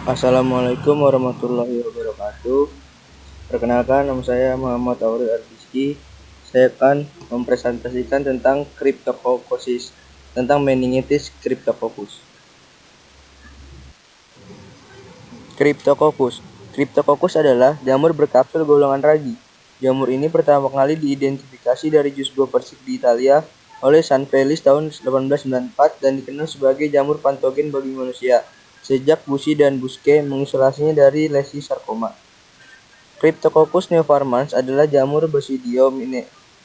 Assalamualaikum warahmatullahi wabarakatuh. Perkenalkan, nama saya Muhammad Auri Ardiski. Saya akan mempresentasikan tentang Cryptococcus, tentang meningitis Cryptococcus. Cryptococcus adalah jamur berkapsul golongan ragi. Jamur ini pertama kali diidentifikasi dari jus buah persik di Italia oleh Sanfelis tahun 1894 dan dikenal sebagai jamur patogen bagi manusia sejak Bussy dan Buschke mengisolasinya dari lesi sarkoma. Cryptococcus neoformans adalah jamur Basidium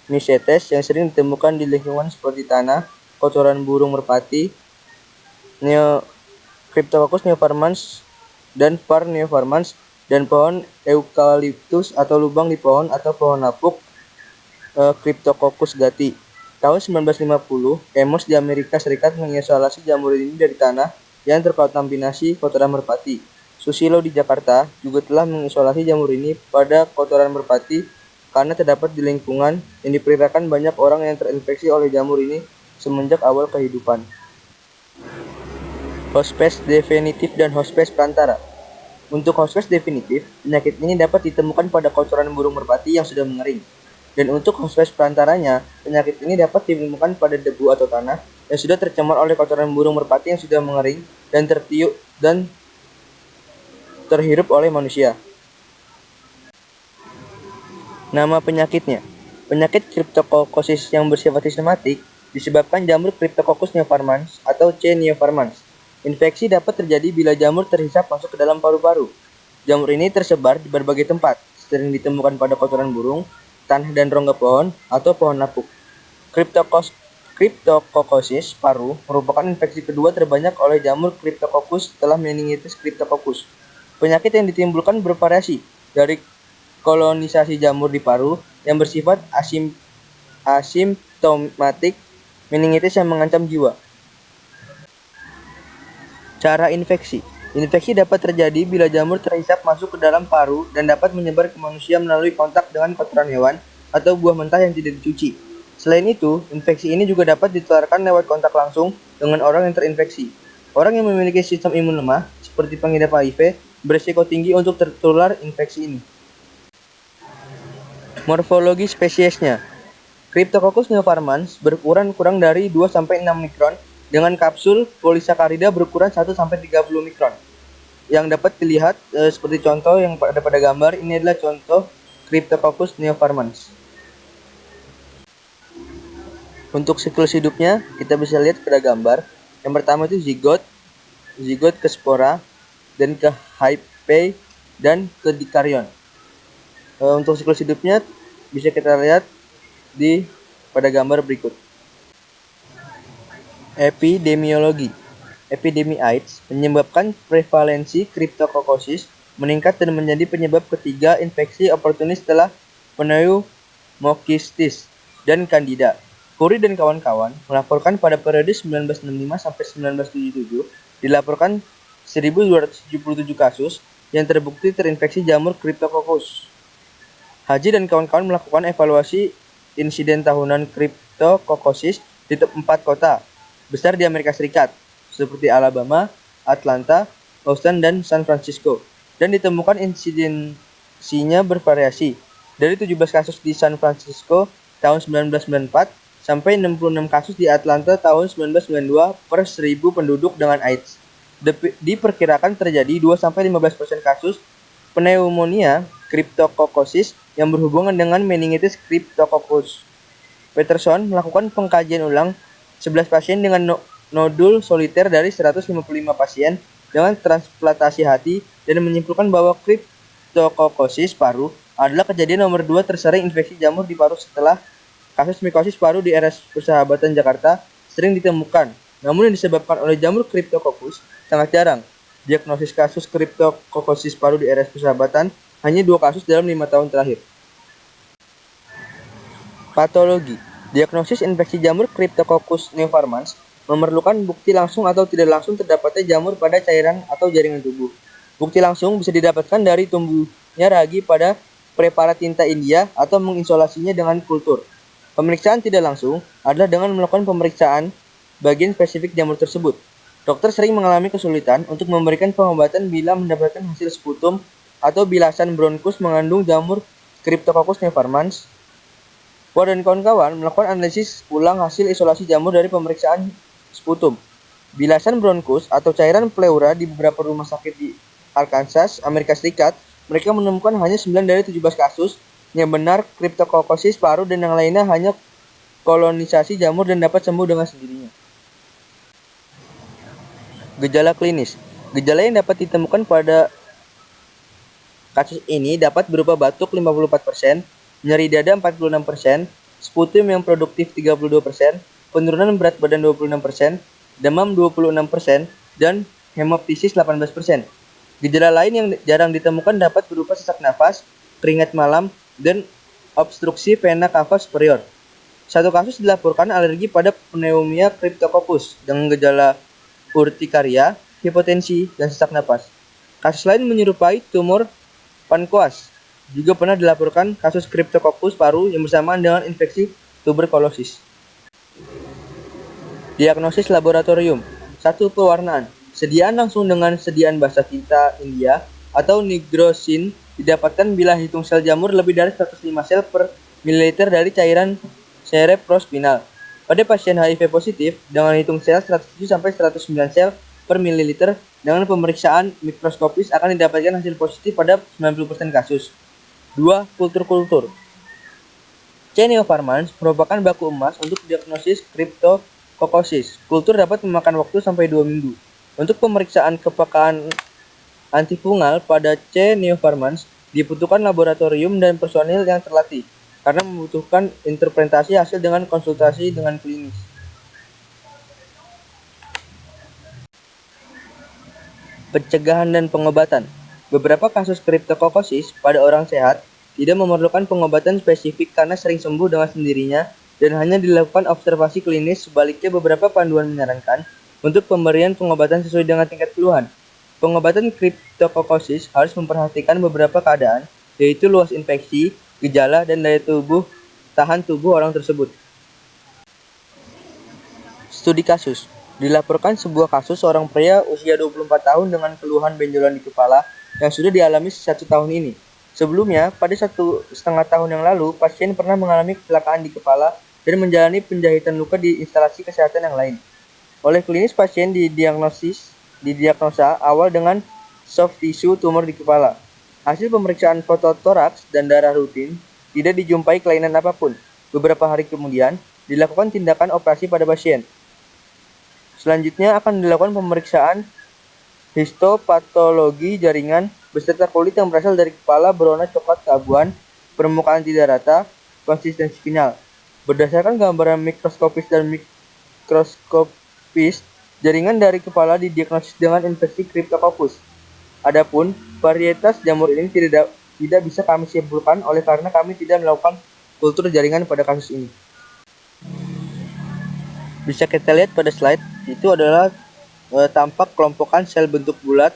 mycetes yang sering ditemukan di lingkungan seperti tanah, kotoran burung merpati, Cryptococcus neoformans dan Var neoformans, dan pohon eukaliptus atau lubang di pohon atau pohon lapuk Cryptococcus gati. Tahun 1950, Emos di Amerika Serikat mengisolasi jamur ini dari tanah yang terkontaminasi kotoran merpati. Susilo di Jakarta juga telah mengisolasi jamur ini pada kotoran merpati karena terdapat di lingkungan yang diperkirakan banyak orang yang terinfeksi oleh jamur ini semenjak awal kehidupan. Hospes definitif dan hospes perantara. Untuk hospes definitif, penyakit ini dapat ditemukan pada kotoran burung merpati yang sudah mengering. Dan untuk hospes perantaranya, penyakit ini dapat ditemukan pada debu atau tanah yang sudah tercemar oleh kotoran burung merpati yang sudah mengering dan tertiup dan terhirup oleh manusia. Nama penyakitnya. Penyakit Cryptococcus yang bersifat sistematik disebabkan jamur Cryptococcus neoformans atau C. neoformans. Infeksi dapat terjadi bila jamur terhisap masuk ke dalam paru-paru. Jamur ini tersebar di berbagai tempat, sering ditemukan pada kotoran burung, tanah dan rongga pohon, atau pohon lapuk. Cryptococcus paru merupakan infeksi kedua terbanyak oleh jamur Cryptococcus setelah meningitis Cryptococcus. Penyakit yang ditimbulkan bervariasi dari kolonisasi jamur di paru yang bersifat asimptomatik, meningitis yang mengancam jiwa. Cara infeksi. Infeksi dapat terjadi bila jamur terhisap masuk ke dalam paru dan dapat menyebar ke manusia melalui kontak dengan kotoran hewan atau buah mentah yang tidak dicuci. Selain itu, infeksi ini juga dapat ditularkan lewat kontak langsung dengan orang yang terinfeksi. Orang yang memiliki sistem imun lemah, seperti pengidap HIV, berisiko tinggi untuk tertular infeksi ini. Morfologi spesiesnya. Cryptococcus neoformans berukuran kurang dari 2-6 mikron dengan kapsul polisakarida berukuran 1-30 mikron. Yang dapat dilihat seperti contoh yang ada pada gambar, ini adalah contoh Cryptococcus neoformans. Untuk siklus hidupnya, kita bisa lihat pada gambar. Yang pertama itu zigot ke spora, dan ke hyphae, dan ke dikarion. Untuk siklus hidupnya bisa kita lihat pada gambar berikut. Epidemiologi. Epidemi AIDS menyebabkan prevalensi Cryptococcus meningkat dan menjadi penyebab ketiga infeksi oportunis setelah pneumocystis dan Candida. Curie dan kawan-kawan melaporkan pada periode 1965 sampai 1977 dilaporkan 1.277 kasus yang terbukti terinfeksi jamur Cryptococcus. Haji dan kawan-kawan melakukan evaluasi insiden tahunan Cryptococcus di 4 kota besar di Amerika Serikat, seperti Alabama, Atlanta, Houston, dan San Francisco, dan ditemukan insidensinya bervariasi dari 17 kasus di San Francisco tahun 1994 sampai 66 kasus di Atlanta tahun 1992 per 1.000 penduduk dengan AIDS. Diperkirakan terjadi 2-15% kasus pneumonia Cryptococcus yang berhubungan dengan meningitis Cryptococcus. Peterson melakukan pengkajian ulang 11 pasien dengan nodul soliter dari 155 pasien dengan transplantasi hati dan menyimpulkan bahwa Cryptococcus paru adalah kejadian nomor 2 tersering infeksi jamur di paru setelah kasus mikosis paru di RS Persahabatan Jakarta sering ditemukan, namun yang disebabkan oleh jamur Cryptococcus sangat jarang. Diagnosis kasus Cryptococcus paru di RS Persahabatan hanya 2 kasus dalam 5 tahun terakhir. Patologi. Diagnosis infeksi jamur Cryptococcus neoformans memerlukan bukti langsung atau tidak langsung terdapatnya jamur pada cairan atau jaringan tubuh. Bukti langsung bisa didapatkan dari tumbuhnya ragi pada preparat tinta India atau mengisolasinya dengan kultur. Pemeriksaan tidak langsung adalah dengan melakukan pemeriksaan bagian spesifik jamur tersebut. Dokter sering mengalami kesulitan untuk memberikan pengobatan bila mendapatkan hasil sputum atau bilasan bronkus mengandung jamur Cryptococcus neoformans. Poe dan kawan-kawan melakukan analisis ulang hasil isolasi jamur dari pemeriksaan sputum. Bilasan bronkus atau cairan pleura di beberapa rumah sakit di Arkansas, Amerika Serikat, mereka menemukan hanya 9 dari 17 kasus yang benar Cryptococcosis paru dan yang lainnya hanya kolonisasi jamur dan dapat sembuh dengan sendirinya. Gejala klinis. Gejala yang dapat ditemukan pada kasus ini dapat berupa batuk 54%, nyeri dada 46%, sputum yang produktif 32%, penurunan berat badan 26%, demam 26%, dan hemoptisis 18%. Gejala lain yang jarang ditemukan dapat berupa sesak nafas, keringat malam, dan obstruksi vena cava superior. Satu kasus dilaporkan alergi pada pneumonia Cryptococcus dengan gejala urtikaria, hipotensi, dan sesak napas. Kasus lain menyerupai tumor pankoas. Juga pernah dilaporkan kasus Cryptococcus paru yang bersamaan dengan infeksi tuberkulosis. Diagnosis laboratorium. 1. Pewarnaan. Sediaan langsung dengan sediaan basa tinta India atau nigrosin didapatkan bila hitung sel jamur lebih dari 105 sel per mililiter dari cairan cerebrospinal. Pada pasien HIV positif, dengan hitung sel 107-109 sel per mililiter dengan pemeriksaan mikroskopis akan didapatkan hasil positif pada 90% kasus. 2. Kultur. C. neoformans merupakan baku emas untuk diagnosis Cryptococcosis. Kultur dapat memakan waktu sampai 2 minggu. Untuk pemeriksaan kepekaan antifungal pada C. neoformans dibutuhkan laboratorium dan personil yang terlatih, karena membutuhkan interpretasi hasil dengan konsultasi dengan klinis. Pencegahan dan pengobatan. Beberapa kasus Cryptococcosis pada orang sehat tidak memerlukan pengobatan spesifik karena sering sembuh dengan sendirinya dan hanya dilakukan observasi klinis. Sebaliknya, beberapa panduan menyarankan untuk pemberian pengobatan sesuai dengan tingkat keluhan. Pengobatan Cryptococcosis harus memperhatikan beberapa keadaan, yaitu luas infeksi, gejala, dan daya tahan tubuh orang tersebut. Studi kasus. Dilaporkan sebuah kasus seorang pria usia 24 tahun dengan keluhan benjolan di kepala yang sudah dialami 1 tahun ini. Sebelumnya, pada 1,5 tahun yang lalu, pasien pernah mengalami kecelakaan di kepala dan menjalani penjahitan luka di instalasi kesehatan yang lain. Oleh klinis, pasien didiagnosa awal dengan soft tissue tumor di kepala. Hasil pemeriksaan fototoraks dan darah rutin tidak dijumpai kelainan apapun. Beberapa hari kemudian, dilakukan tindakan operasi pada pasien. Selanjutnya akan dilakukan pemeriksaan histopatologi jaringan beserta kulit yang berasal dari kepala berwarna coklat keabuan, permukaan tidak rata, konsistensi final. Berdasarkan gambaran mikroskopis dan mikroskopis, jaringan dari kepala didiagnosis dengan infeksi Cryptococcus. Adapun varietas jamur ini tidak bisa kami simpulkan oleh karena kami tidak melakukan kultur jaringan pada kasus ini. Bisa kita lihat pada slide, itu adalah tampak kelompokan sel bentuk bulat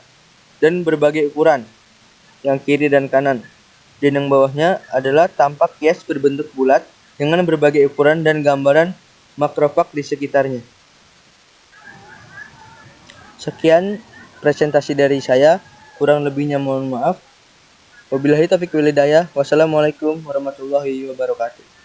dan berbagai ukuran, yang kiri dan kanan. Dan yang bawahnya adalah tampak kias berbentuk bulat dengan berbagai ukuran dan gambaran makrofag di sekitarnya. Sekian presentasi dari saya, kurang lebihnya mohon maaf. Wabillahi taufiq wal hidayah. Wassalamualaikum warahmatullahi wabarakatuh.